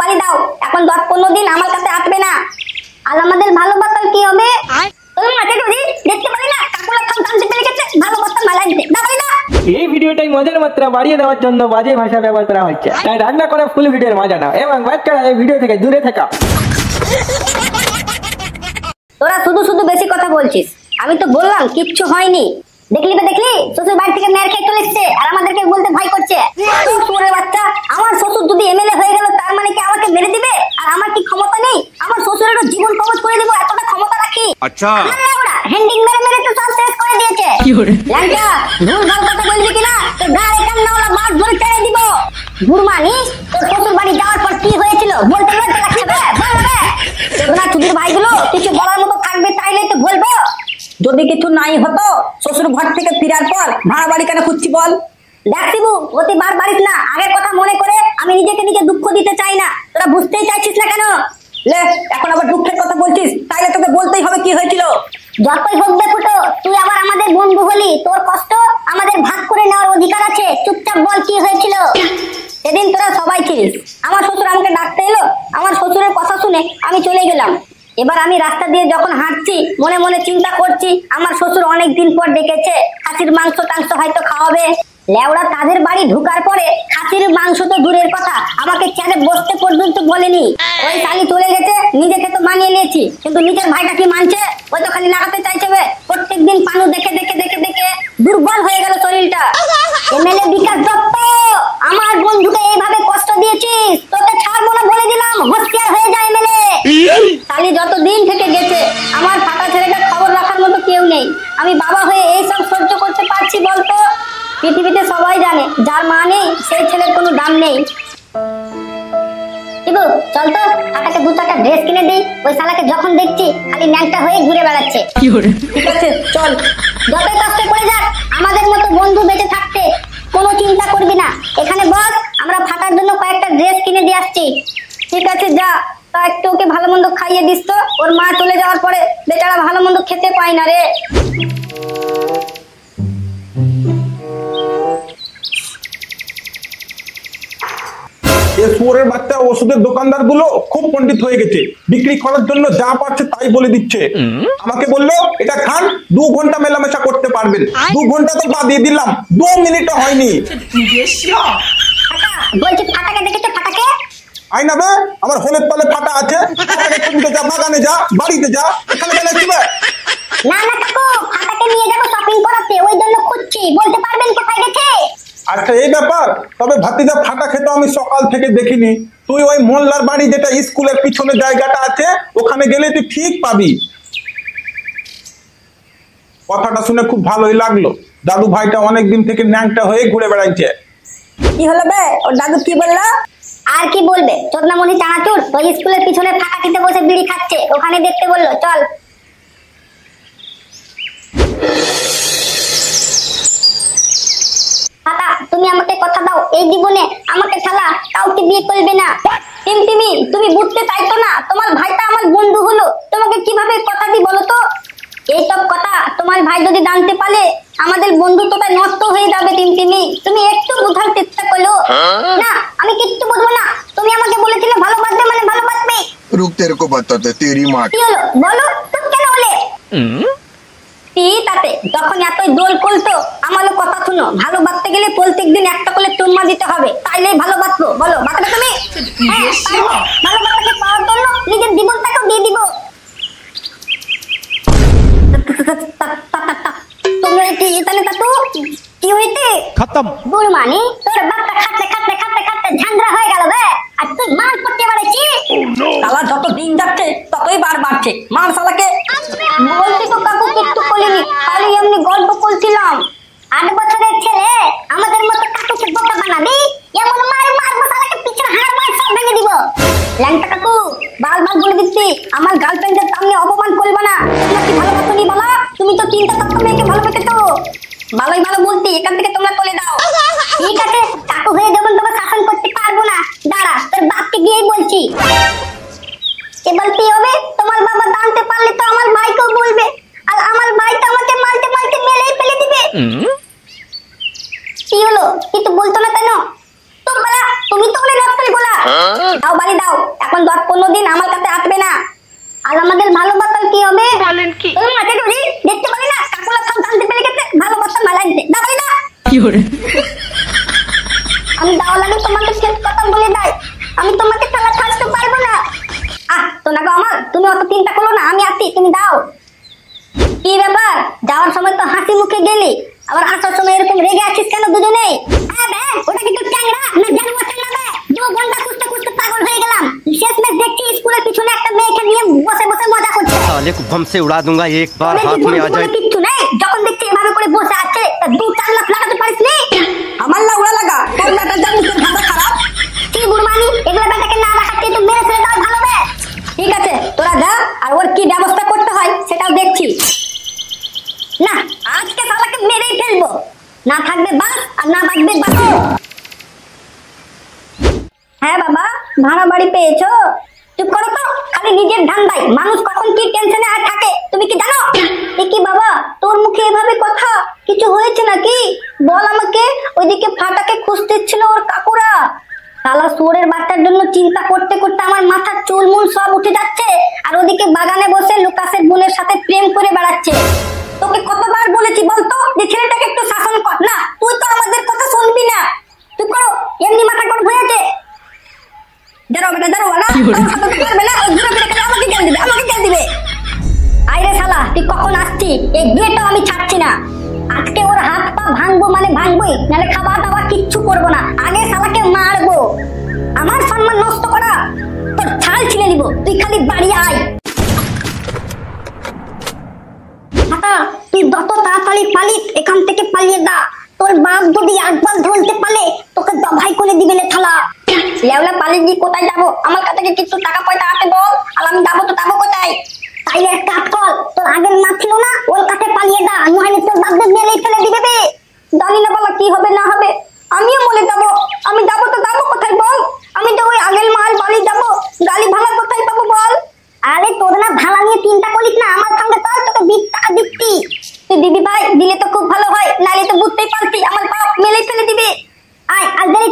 বাড়ি দাও, এখন 10-15 দিন আমার কাছে আসবে না। আর আমাদের ভালো বাতাল কি হবে? তোর মাঠে যদি দেখতে পারি না কাকুলা খান কান চেপে রেখেছে ভালো বাতাল মালা দিতে, না বাড়ি না। এই ভিডিওটাই মজার মাত্রা বাড়িয়ে দেওয়ার জন্য বাজে ভাষা ব্যবহার করা হচ্ছে, তাই রান্না করে ফুল ভিডিওর মজা নাও এবং বাচ্চারা এই ভিডিও থেকে দূরে থাকা। তোরা শুধু শুধু বেশি কথা বলছিস, আমি তো বললাম কিচ্ছু হয়নি। দেখলি শ্বশুর বাড়ি থেকে মেয়ের খেয়ে চলে এসছে আর আমাদেরকে বলতে ভয় করছে। শ্বশুরের বাচ্চা, আমার শ্বশুর যদি এমএলএ হয়ে গেল তার মানে কি আমাকে মেরে দিবে? আর আমার কি ক্ষমতা নেই? আমার শ্বশুরেরও জীবন কবজ করে দেবো, এতটা ক্ষমতা রাখি। আচ্ছা হ্যান্ডিং মেরে মেরে তো সব শেষ করে দিয়েছে। ল্যাংটা ভুলভাল কথা বলবি কিনা তো গায়ে কান্নাওয়ালা বাস ধরে ছেড়ে দিব। গুরমানি, তোর শ্বশুর বাড়ি যাওয়ার পর কি হয়েছিল বলতে লজ্জা লাগছে? বলবে তোমরা চুদির ভাইগুলো কিছু বলার মতো থাকবে তাইলে তো বলবো। যদি কিছু নাই হতো শ্বশুর ঘর থেকে ফিরার পর ভাড়া বাড়ি কেন খুঁজছি বল? দেখ শিবু, অতিবার বাড়িস না, আগের কথা মনে করে আমি নিজেকে নিজে দুঃখ দিতে চাই না। তোরা বুঝতেই চাইছিস না কেন? লে, এখন আবার দুঃখের কথা বলছিস, তাইলে তোকে বলতেই হবে কি হয়েছিল। যতই হোক বে ফুটো, তুই আবার আমাদের বন্ধু হলি, তোর কষ্ট আমাদের ভাগ করে নেওয়ার অধিকার আছে। চুপচাপ বল কি হয়েছিল। সেদিন তোরা সবাই ছিলিস, আমার শ্বশুর আমাকে ডাকতে এলো, আমার শ্বশুরের কথা শুনে আমি চলে গেলাম। এবার আমি রাস্তা দিয়ে যখন হাঁটছি মনে মনে চিন্তা করছি আমার শ্বশুর অনেক দিন পর ডেকেছে, খাসির মাংস টাংস হয়তো খাওয়াবে। লেওড়া তাদের বাড়ি ঢুকার পরে খাসির মাংস তো দূরের কথা, আমাকে চেয়ারে বসতে পর্যন্ত বলেনি। ওই শালি চলে গেছে, নিজেকে তো মানিয়ে নিয়েছি, কিন্তু নিজের ভাইটা কি মানছে? ওই তো খালি লাগাতে চাইছে। প্রত্যেকদিন পানু দেখে দেখে দেখে দেখে দুর্বল হয়ে গেল শরীরটা। এমএলএ বিকাশ দত্ত, আমার বন্ধুকে এইভাবে কষ্ট দিয়েছিস, তোকে ছাড়বো না বলে দিলাম, হুঁশিয়ার হয়ে যায় এমএলএ। শালি যত দিন থেকে গেছে, আমার ফাটা ছেলেটার খবর রাখার মতো কেউ নেই। আমি বাবা হয়ে এইসব সহ্য করতে পারছি বলতো? পৃথিবীতে সবাই জানে যার মা নেই সেই ছেলের কোনো দাম নেই। চল তো ফাটাকে 2-4টা ড্রেস কিনে দিই, ওই শালাকে যখন দেখছি খালি ন্যাংটা হয়ে ঘুরে বেড়াচ্ছে। ঠিক আছে চল, যতই কষ্ট করে যাক আমাদের মতো বন্ধু বেঁচে থাকতে কোনো চিন্তা করবি না। এখানে বস, আমরা ফাটার জন্য কয়েকটা ড্রেস কিনে দিয়ে আসছি। ঠিক আছে যা, তা একটু ওকে ভালো মন্দ খাইয়ে দিস তো, ওর মা চলে যাওয়ার পরে বেচারা ভালো মন্দ খেতে পায় না রে। শুয়োরের বাচ্চা ওষুধের দোকানদার গুলো খুব পণ্ডিত হয়ে গেছে, বিক্রি করার জন্য যা পাচ্ছে তাই বলে দিচ্ছে। আমাকে বললো এটা খান, 2 ঘন্টা মেলামেশা করতে পারবেন। 2 ঘন্টা তো বা দিয়ে দিলাম, 2 মিনিটও হয়নি। বলছি ফাটাকে দেখেছো? ফাটাকে আই না বে, আমার হোলের তলে ফাটা আছে। যা, বাগানে যা, বাড়িতে যা, এখানে কেন আসবে? না না কাকু, ফাটাকে নিয়ে যাবো শপিং করাতে, ওই জন্য খুঁজছি, বলতে পারবেন কোথায় গেছে? আচ্ছা এই ব্যাপার, তবে ভাতিজা ফাটা খেতে আমি সকাল থেকে দেখিনি। তুই ওই মোল্লার বাড়ি যেটা স্কুলের পিছনে জায়গাটা আছে ওখানে গেলে তুই ঠিক পাবি। কথাটা শুনে খুব ভালোই লাগলো, দাদু ভাইটা অনেকদিন থেকে ন্যাংটা হয়ে ঘুরে বেড়াইছে। কি হলো বে, ওর দাদু কি বললো? আর কি বলবে, চোদনামণি চানাচুর ওই স্কুলের পিছনে ফাঁকা খেতে বসে বিড়ি খাচ্ছে, ওখানে দেখতে বললো চল। ফাটা, তুমি আমাকে কথা দাও, এই জীবনে আমাকে ছাড়া কাউকে বিয়ে করবে না। টিমটিমি, তুমি বুঝতে চাইতো না তোমার ভাইটা আমার বন্ধু হলো, তোমাকে কিভাবে কথা দিই বলো তো? এইসব কথা তোমার ভাই যদি জানতে পারে আমাদের বন্ধুত্বটা নষ্ট হয়ে যাবে। টিমটিমি, তুমি একটু বোঝার চেষ্টা করো না। আমি কিচ্ছু বুঝবো না, তুমি আমাকে বলেছিলে ভালোবাসবে মানে ভালোবাসবে। रुक तेरे को बताते तेरी माँ। কি হলো বলো, তুমি কেন হলে? তাতে যখন এতই দোল করতো আমারও কথা শুনো, ভালোবাসতে গেলে প্রত্যেকদিন একটা করে চুম্মা দিতে হবে, তাইলেই ভালোবাসবো। বলো বাঁচবে তুমি? ভালোবাসাকে পাওয়ার জন্য নিজের জীবনটাকেও দিয়ে দিব। কি হইতে খতম বুড়মানি, তোর বাপটা খাটতে খাটতে খাটতে খাটতে ঝান্ডা হয়ে গেল বে, আর তুই মান করতে পারছি। শালা যত দিন যাচ্ছে ততই বার বাড়ছে, মান শালাকে। বলছি তো কাকু কিচ্ছু বলিনি, খালি এমনি গল্প করছিলাম। 8 বছরের ছেলে আমাদের মতো কাকুকে বোকা বানাবি, এমন মারবো শালাকে পিছনে হাড় মার সব ভেঙে দিব। ল্যাংটা কাকু, বারবার বলে দিচ্ছি আমার গার্লফ্রেন্ডের সামনে অপমান করবে না। তোমরা কি ভালোবাসনি বলো? তুমি তো 3টা মেয়েকে ভালোবেসেছো। ভালোই ভালো বলছি, এখান থেকে তোমরা চলে যাও। ঠিক আছে কাকু হয়ে যখন তোমার শাসন করতে পারবো না, দাঁড়া তোর বাপকে গিয়েই বলছি। কে বলতে হবে? তোমার বাবা জানতে পারলে তো আমার ভাইকেও বলবে, আর আমার ভাই তো আমাকে মারতে মারতে মেরেই ফেলে দিবে। কি হলো, কিছু বলতো না কেন? তুমি তো বলে নকশাল গোলা, দাও বাড়ি দাও, এখন 10-15 দিন আমার কাছে আসবে না। আর আমাদের ভালো বাতাল কি হবে বলেন কি? দেখতে পারি না কাকুলা সব জানতে পেরে গেছে ভালো বাতাল মালা দিতে। দাও বাড়ি দাও। আমি দাও লাগে তোমাকে শেষ কথা বলে দেয়, আমি তোমাকে ছাড়া থাকতে পারবো না। তো না গো আমার, তুমি অত চিন্তা করো না, আমি আসি, তুমি দাও। কি ব্যাপার, যাওয়ার সময় তো হাসি মুখে গেলি, আবার আসার সময় এরকম রেগে আছিস কেন দুজনেই? ওটা কি তোর ট্যাংরা না জানুয়ার ট্যাংরা? 2 ঘন্টা খুঁজতে খুঁজতে পাগল হয়ে গেলাম, শেষমেশ দেখছি স্কুলের পিছনে একটা মেয়েকে নিয়ে বসে বসে মজা করছে। साले को बम से उड़ा दूंगा एक बार हाथ में आ जाए। কিচ্ছু নেই, যখন দেখছি এভাবে করে বসে আছে, তা 2-4 লাখ লাগাতে পারিস নি? আমার লাউড়া লাগা, তোর বেটা জানিস ভাষা খারাপ। কি বুড়মানি, এগুলা বেটাকে না রাখাতে তো মেরে ফেলে দাও ভালো বে। ঠিক আছে তোরা যা, আর ওর কি ব্যবস্থা করতে হয় সেটাও দেখছি। না আজকে শালাকে মেরেই ফেলবো, না থাকবে বাস আর না বাঁচবে বাসো। হ্যাঁ বাবা, ভাড়া বাড়ি পেয়েছো? চুপ করো তো, খালি নিজের ধান্দায় মানুষ কখন কি টেনশনে আর থাকে তুমি কি জানো? কি বাবা তোর মুখে এভাবে কথা, কিছু হয়েছে নাকি বল আমাকে। ওইদিকে ফাটাকে খুঁজতে ছিল ওর কাকুরা। শালা শুয়োরের বাচ্চার জন্য চিন্তা করতে করতে আমার মাথার চুলমুল সব উঠে যাচ্ছে, আর ওদিকে বাগানে বসে লুকাসের বোনের সাথে প্রেম করে বেড়াচ্ছে। তোকে কতবার বলেছি বলতো যে ছেলেটাকে একটু শাসন কর, না তুই তো আমাদের কথা শুনবি না। তুই করো এমনি মাথা কোন হয়েছে। দাঁড়াও বেটা দাঁড়াও, আমাকে জেল দিবে, আমাকে জেল দিবে। আইরে শালা তুই কখন আসছি, এই গেটও আমি ছাড়ছি না। আজকে ওর হাত পা ভাঙবো মানে ভাঙবোই, নাহলে খাওয়া দাওয়া কিচ্ছু করবো না, আগে শালাকে মারবো। আমার সম্মান নষ্ট করা, তোর ছাল ছিঁড়ে নিব, তুই খালি বাড়ি আয়। তুই যত তাড়াতাড়ি পালিস এখান থেকে পালিয়ে দা, তোর বাপ যদি একবার ধরতে পারে তোকে দভাই করে দিবে রে থালা। লেওলা পালিয়ে গিয়ে কোথায় যাবো, আমার কাছে কিছু টাকা পয়সা আছে বল, আর আমি যাবো তো যাবো কোথায়? তাইলে এক কাজ কর, তোর আগের মা ছিল না ওর কাছে পালিয়ে দা, নইলে তোর বাপদের মেলেই ফেলে দিবে বে। জানি না বাবা কি হবে না হবে, আমিও মরে যাবো। আমি যাবো তো যাবো কোথায় বল? আমি তো ওই আগের মাল বাড়ি যাবো, গালি ভাঙা কোথায় পাবো বল? আরে তোর না ভাড়া নিয়ে চিন্তা করিস না, আমার সঙ্গে চল, তোকে 20 টাকা দিচ্ছি। তুই দিবি ভাই? দিলে তো খুব ভালো হয়, নাইলে তো বুঝতেই পারছি আমার বাপ মেলে ফেলে দিবে। আয় আর দেরি